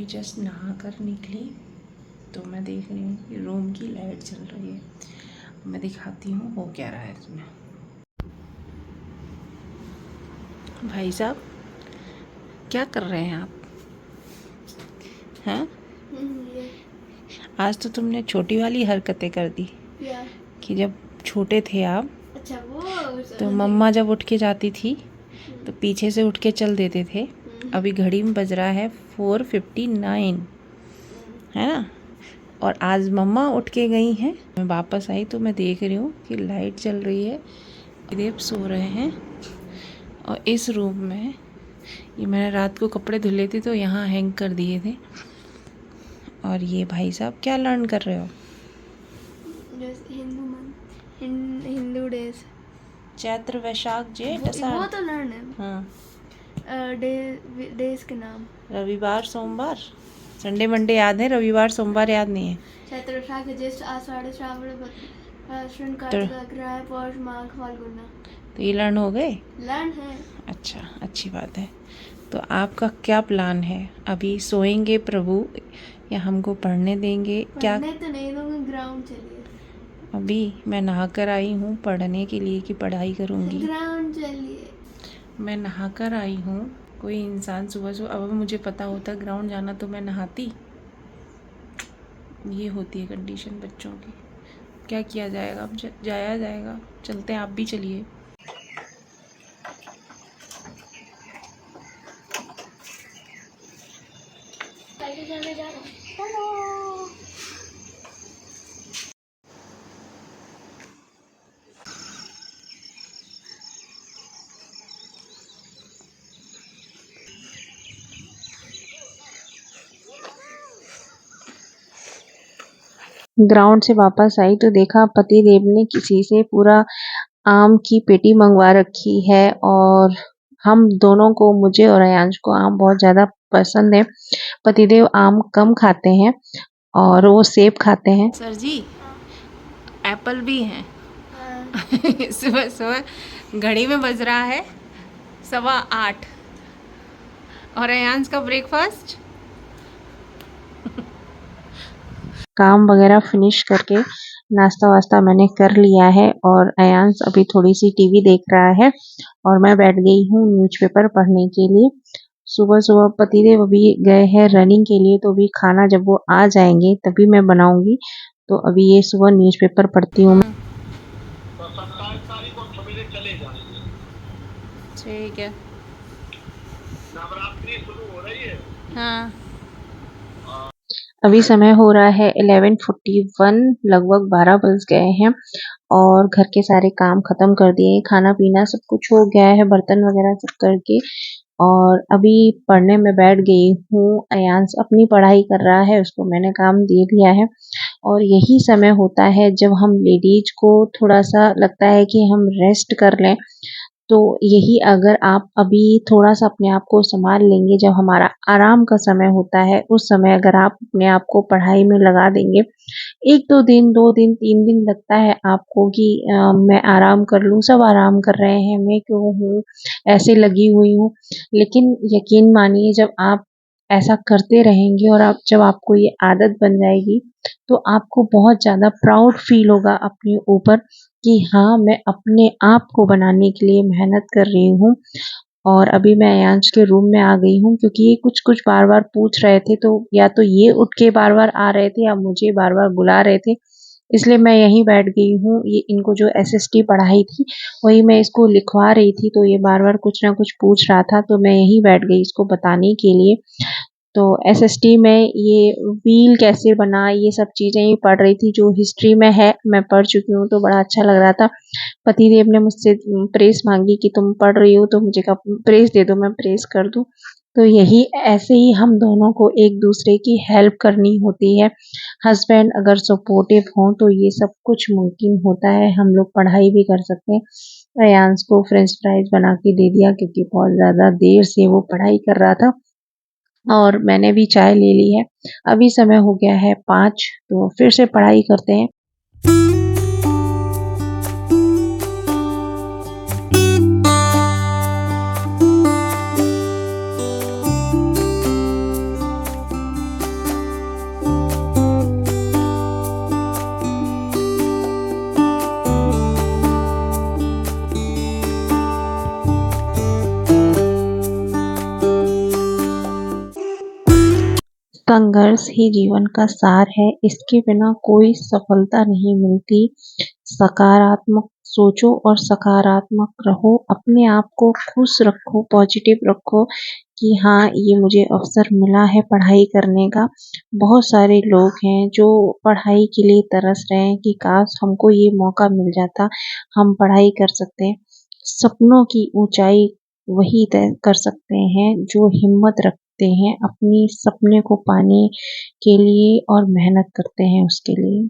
अभी जस्ट नहा कर निकली तो मैं देख रही हूँ कि रूम की लाइट चल रही है। मैं दिखाती हूँ हो क्या रहा है इसमें। भाई साहब क्या कर रहे हैं आप? हैं? आज तो तुमने छोटी वाली हरकतें कर दी कि जब छोटे थे आप, अच्छा वो तो मम्मा जब उठ के जाती थी तो पीछे से उठ के चल देते थे। अभी घड़ी में बज रहा है 4:59, है ना? और आज मम्मा उठ के गई हैं। मैं वापस आई तो मैं देख रही हूँ कि लाइट चल रही है, देव सो रहे हैं। और इस रूम में ये मैंने रात को कपड़े धुले थे तो यहाँ हैंग कर दिए थे। और ये भाई साहब क्या लर्न कर रहे हो? हिंदू डेज, चैत्र वैशाख जेठ अषाढ़। वो तो लर्न है। हाँ, डेज के नाम रविवार सोमवार, संडे मंडे याद है, रविवार सोमवार याद नहीं है। चैत्र वैशाख ज्येष्ठ आषाढ़ श्रावण अश्विन कार्तिक अग्रहायण पौष माघ फाल्गुन। तो ये लर्न हो गए? लर्न है। अच्छा, अच्छी बात है। तो आपका क्या प्लान है? अभी सोएंगे प्रभु या हमको पढ़ने देंगे? क्या पढ़ने तो नहीं दूंगा, ग्राउंड चलिए। अभी मैं नहा कर आई हूँ पढ़ने के लिए कि पढ़ाई करूँगी? ग्राउंड चलिए। मैं नहा कर आई हूँ। कोई इंसान सुबह सुबह, अब मुझे पता होता ग्राउंड जाना तो मैं नहाती। ये होती है कंडीशन बच्चों की। क्या किया जाएगा, अब जाया जाएगा। चलते हैं, आप भी चलिए। जाने जा रहा हूँ। ग्राउंड से वापस आई तो देखा पति देव ने किसी से पूरा आम की पेटी मंगवा रखी है। और हम दोनों को, मुझे और अयांश को, आम बहुत ज़्यादा पसंद है। पतिदेव आम कम खाते हैं और वो सेब खाते हैं। सर जी, एप्पल भी हैं। सुबह सुबह घड़ी में बज रहा है 8:15 और अयांश का ब्रेकफास्ट। काम वगैरह फिनिश करके नाश्ता वास्ता मैंने कर लिया है और अयांश अभी थोड़ी सी टीवी देख रहा है और मैं बैठ गई हूँ न्यूज़पेपर पढ़ने के लिए। सुबह सुबह पतिदेव अभी गए हैं रनिंग के लिए, तो अभी खाना जब वो आ जाएंगे तभी मैं बनाऊंगी। तो अभी ये सुबह न्यूज़पेपर पढ़ती हूँ। तो 27 तारीख को सवेरे चले जाएंगे। ठीक है। नवरात्रि शुरू हो रही है। हाँ, अभी समय हो रहा है 11:41, लगभग 12 बज गए हैं और घर के सारे काम खत्म कर दिए। खाना पीना सब कुछ हो गया है, बर्तन वगैरह सब करके, और अभी पढ़ने में बैठ गई हूँ। अयांश अपनी पढ़ाई कर रहा है, उसको मैंने काम दे दिया है। और यही समय होता है जब हम लेडीज को थोड़ा सा लगता है कि हम रेस्ट कर लें। तो यही अगर आप अभी थोड़ा सा अपने आप को संभाल लेंगे, जब हमारा आराम का समय होता है उस समय अगर आप अपने आप को पढ़ाई में लगा देंगे, 1-2 दिन, 2 दिन, 3 दिन लगता है आपको कि मैं आराम कर लूँ, सब आराम कर रहे हैं, मैं क्यों हूँ ऐसे लगी हुई हूँ। लेकिन यकीन मानिए, जब आप ऐसा करते रहेंगे और आप जब आपको ये आदत बन जाएगी तो आपको बहुत ज़्यादा प्राउड फील होगा अपने ऊपर कि हाँ, मैं अपने आप को बनाने के लिए मेहनत कर रही हूँ। और अभी मैं अयांश के रूम में आ गई हूँ क्योंकि ये कुछ-कुछ बार-बार पूछ रहे थे, तो या तो ये उठ के बार-बार आ रहे थे या मुझे बार-बार बुला रहे थे। इसलिए मैं यहीं बैठ गई हूँ। ये इनको जो एसएसटी पढ़ाई थी वही मैं इसको लिखवा रही थी, तो ये बार-बार कुछ ना कुछ पूछ रहा था, तो मैं यहीं बैठ गई इसको बताने के लिए। तो एसएसटी में ये व्हील कैसे बना, ये सब चीज़ें ये पढ़ रही थी, जो हिस्ट्री में है मैं पढ़ चुकी हूँ, तो बड़ा अच्छा लग रहा था। पतिदेव ने मुझसे प्रेस मांगी कि तुम पढ़ रही हो तो मुझे कहा प्रेस दे दो, मैं प्रेस कर दूँ। तो यही ऐसे ही हम दोनों को एक दूसरे की हेल्प करनी होती है। हस्बैंड अगर सपोर्टिव हों तो ये सब कुछ मुमकिन होता है, हम लोग पढ़ाई भी कर सकते हैं। अयांश को फ्रेंच फ्राइज बना के दे दिया क्योंकि बहुत ज़्यादा देर से वो पढ़ाई कर रहा था, और मैंने भी चाय ले ली है। अभी समय हो गया है 5, तो फिर से पढ़ाई करते हैं। संघर्ष ही जीवन का सार है, इसके बिना कोई सफलता नहीं मिलती। सकारात्मक सोचो और सकारात्मक रहो, अपने आप को खुश रखो, पॉजिटिव रखो कि हाँ ये मुझे अवसर मिला है पढ़ाई करने का। बहुत सारे लोग हैं जो पढ़ाई के लिए तरस रहे हैं कि काश हमको ये मौका मिल जाता, हम पढ़ाई कर सकते हैं। सपनों की ऊंचाई वही तय कर सकते हैं जो हिम्मत रखते हैं अपनी सपने को पाने के लिए और मेहनत करते हैं उसके लिए।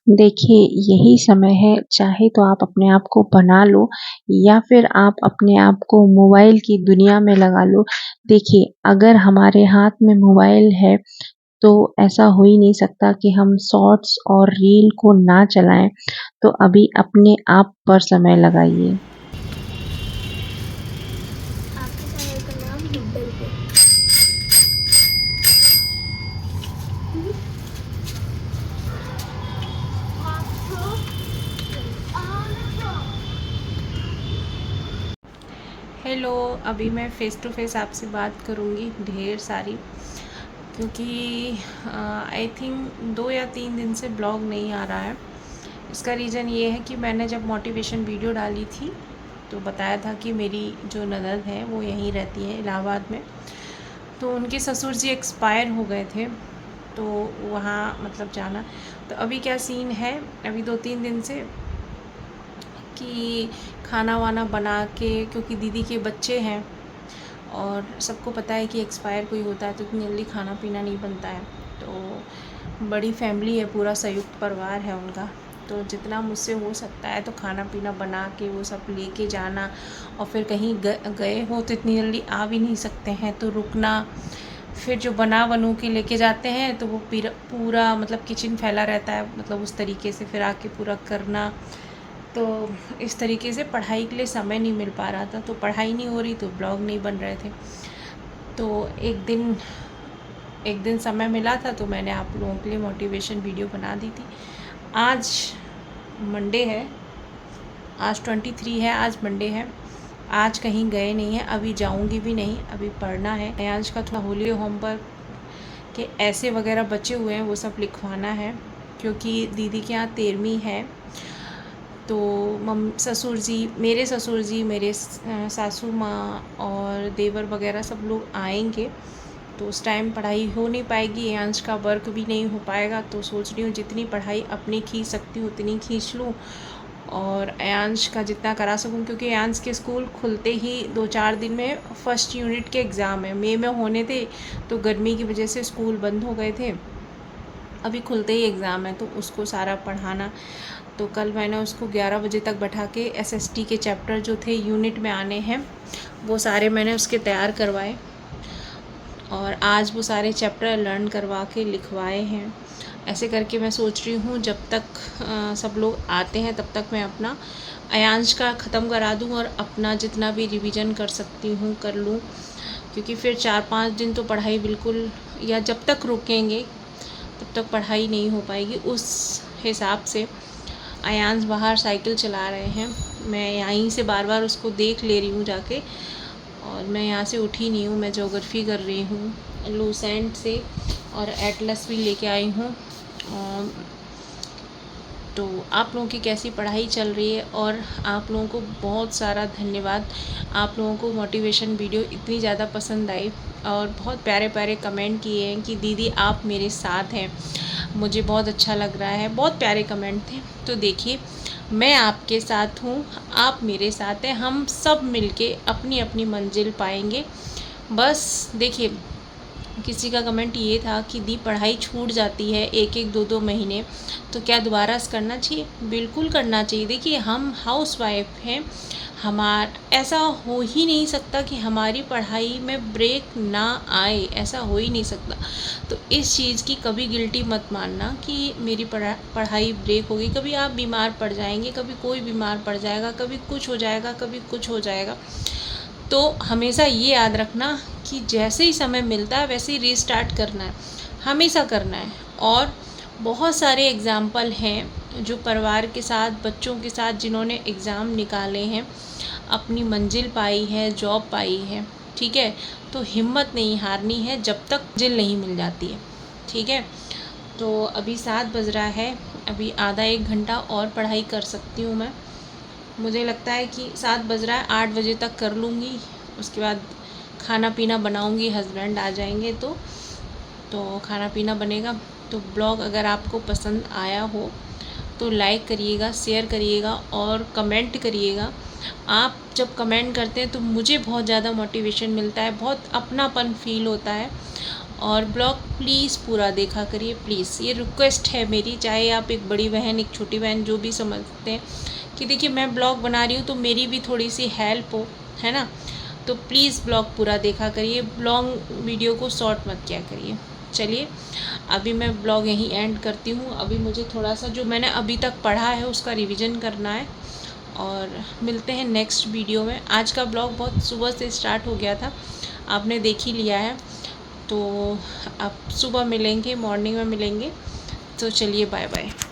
देखिए यही समय है, चाहे तो आप अपने आप को बना लो या फिर आप अपने आप को मोबाइल की दुनिया में लगा लो। देखिए अगर हमारे हाथ में मोबाइल है तो ऐसा हो ही नहीं सकता कि हम शॉर्ट्स और रील को ना चलाएं। तो अभी अपने आप पर समय लगाइए। आपके चैनल का नाम हुड्डल पे। हेलो, अभी मैं फ़ेस टू फेस आपसे बात करूँगी ढेर सारी, क्योंकि आई थिंक 2 या 3 दिन से ब्लॉग नहीं आ रहा है। इसका रीज़न ये है कि मैंने जब मोटिवेशन वीडियो डाली थी तो बताया था कि मेरी जो ननद है वो यहीं रहती है इलाहाबाद में, तो उनके ससुर जी एक्सपायर हो गए थे, तो वहाँ मतलब जाना। तो अभी क्या सीन है, अभी 2-3 दिन से कि खाना वाना बना के, क्योंकि दीदी के बच्चे हैं और सबको पता है कि एक्सपायर कोई होता है तो इतनी जल्दी खाना पीना नहीं बनता है। तो बड़ी फैमिली है, पूरा संयुक्त परिवार है उनका, तो जितना मुझसे हो सकता है तो खाना पीना बना के वो सब लेके जाना, और फिर कहीं गए हो तो इतनी जल्दी आ भी नहीं सकते हैं तो रुकना, फिर जो बना बनू के लेके जाते हैं तो वो पूरा मतलब किचन फैला रहता है, मतलब उस तरीके से फिर आके पूरा करना। तो इस तरीके से पढ़ाई के लिए समय नहीं मिल पा रहा था, तो पढ़ाई नहीं हो रही तो ब्लॉग नहीं बन रहे थे। तो एक दिन समय मिला था तो मैंने आप लोगों के लिए मोटिवेशन वीडियो बना दी थी। आज मंडे है, आज 23 है, आज मंडे है, आज कहीं गए नहीं हैं, अभी जाऊंगी भी नहीं, अभी पढ़ना है। आज का थोड़ा होली होमवर्क के ऐसे वगैरह बचे हुए हैं वो सब लिखवाना है, क्योंकि दीदी के यहाँ 13वीं है, तो ससुर जी, मेरे सासू माँ और देवर वगैरह सब लोग आएंगे, तो उस टाइम पढ़ाई हो नहीं पाएगी, अंश का वर्क भी नहीं हो पाएगा। तो सोच रही हूँ जितनी पढ़ाई अपनी खींच सकती हूँ उतनी खींच लूँ और अंश का जितना करा सकूँ, क्योंकि अंश के स्कूल खुलते ही 2-4 दिन में फर्स्ट यूनिट के एग्ज़ाम है। मई में होने थे तो गर्मी की वजह से स्कूल बंद हो गए थे, अभी खुलते ही एग्ज़ाम है तो उसको सारा पढ़ाना। तो कल मैंने उसको 11 बजे तक बैठा के एसएसटी के चैप्टर जो थे यूनिट में आने हैं वो सारे मैंने उसके तैयार करवाए, और आज वो सारे चैप्टर लर्न करवा के लिखवाए हैं। ऐसे करके मैं सोच रही हूँ जब तक सब लोग आते हैं तब तक मैं अपना अयांश का ख़त्म करा दूँ और अपना जितना भी रिवीजन कर सकती हूँ कर लूँ, क्योंकि फिर 4-5 दिन तो पढ़ाई बिल्कुल, या जब तक रुकेंगे तब तक पढ़ाई नहीं हो पाएगी। उस हिसाब से अयांश बाहर साइकिल चला रहे हैं, मैं यहीं से बार बार उसको देख ले रही हूँ जाके, और मैं यहाँ से उठी नहीं हूँ, मैं ज्योग्राफी कर रही हूँ लूसेंट से, और एटलस भी लेके आई हूँ। तो आप लोगों की कैसी पढ़ाई चल रही है, और आप लोगों को बहुत सारा धन्यवाद, आप लोगों को मोटिवेशन वीडियो इतनी ज़्यादा पसंद आई और बहुत प्यारे प्यारे कमेंट किए हैं कि दीदी आप मेरे साथ हैं, मुझे बहुत अच्छा लग रहा है, बहुत प्यारे कमेंट थे। तो देखिए मैं आपके साथ हूँ, आप मेरे साथ हैं, हम सब मिलके अपनी अपनी मंजिल पाएंगे। बस देखिए किसी का कमेंट ये था कि दी पढ़ाई छूट जाती है 1-1, 2-2 महीने तो क्या दोबारा करना चाहिए? बिल्कुल करना चाहिए। देखिए हम हाउसवाइफ हैं, ऐसा हो ही नहीं सकता कि हमारी पढ़ाई में ब्रेक ना आए, ऐसा हो ही नहीं सकता। तो इस चीज़ की कभी गिल्टी मत मानना कि मेरी पढ़ाई ब्रेक होगी। कभी आप बीमार पड़ जाएंगे, कभी कोई बीमार पड़ जाएगा, कभी कुछ हो जाएगा, कभी कुछ हो जाएगा। तो हमेशा ये याद रखना कि जैसे ही समय मिलता है वैसे ही रीस्टार्ट करना है, हमेशा करना है। और बहुत सारे एग्ज़ाम्पल हैं जो परिवार के साथ, बच्चों के साथ जिन्होंने एग्ज़ाम निकाले हैं, अपनी मंजिल पाई है, जॉब पाई है। ठीक है। तो हिम्मत नहीं हारनी है जब तक मंजिल नहीं मिल जाती है, ठीक है। तो अभी 7 बज रहा है, अभी आधा 1 घंटा और पढ़ाई कर सकती हूँ मैं। मुझे लगता है कि 7 बज रहा है, 8 बजे तक कर लूँगी। उसके बाद खाना पीना बनाऊँगी, हस्बैंड आ जाएंगे तो खाना पीना बनेगा। तो ब्लॉग अगर आपको पसंद आया हो तो लाइक करिएगा, शेयर करिएगा और कमेंट करिएगा। आप जब कमेंट करते हैं तो मुझे बहुत ज़्यादा मोटिवेशन मिलता है, बहुत अपनापन फील होता है। और ब्लॉग प्लीज़ पूरा देखा करिए, प्लीज़, ये रिक्वेस्ट है मेरी। चाहे आप एक बड़ी बहन, एक छोटी बहन, जो भी समझते हैं कि देखिए मैं ब्लॉग बना रही हूँ तो मेरी भी थोड़ी सी हेल्प हो, है ना। तो प्लीज़ ब्लॉग पूरा देखा करिए, लॉन्ग वीडियो को शॉर्ट मत किया करिए। चलिए अभी मैं ब्लॉग यहीं एंड करती हूँ। अभी मुझे थोड़ा सा जो मैंने अभी तक पढ़ा है उसका रिवीजन करना है और मिलते हैं नेक्स्ट वीडियो में। आज का ब्लॉग बहुत सुबह से स्टार्ट हो गया था, आपने देख ही लिया है। तो अब सुबह मिलेंगे, मॉर्निंग में मिलेंगे। तो चलिए बाय बाय।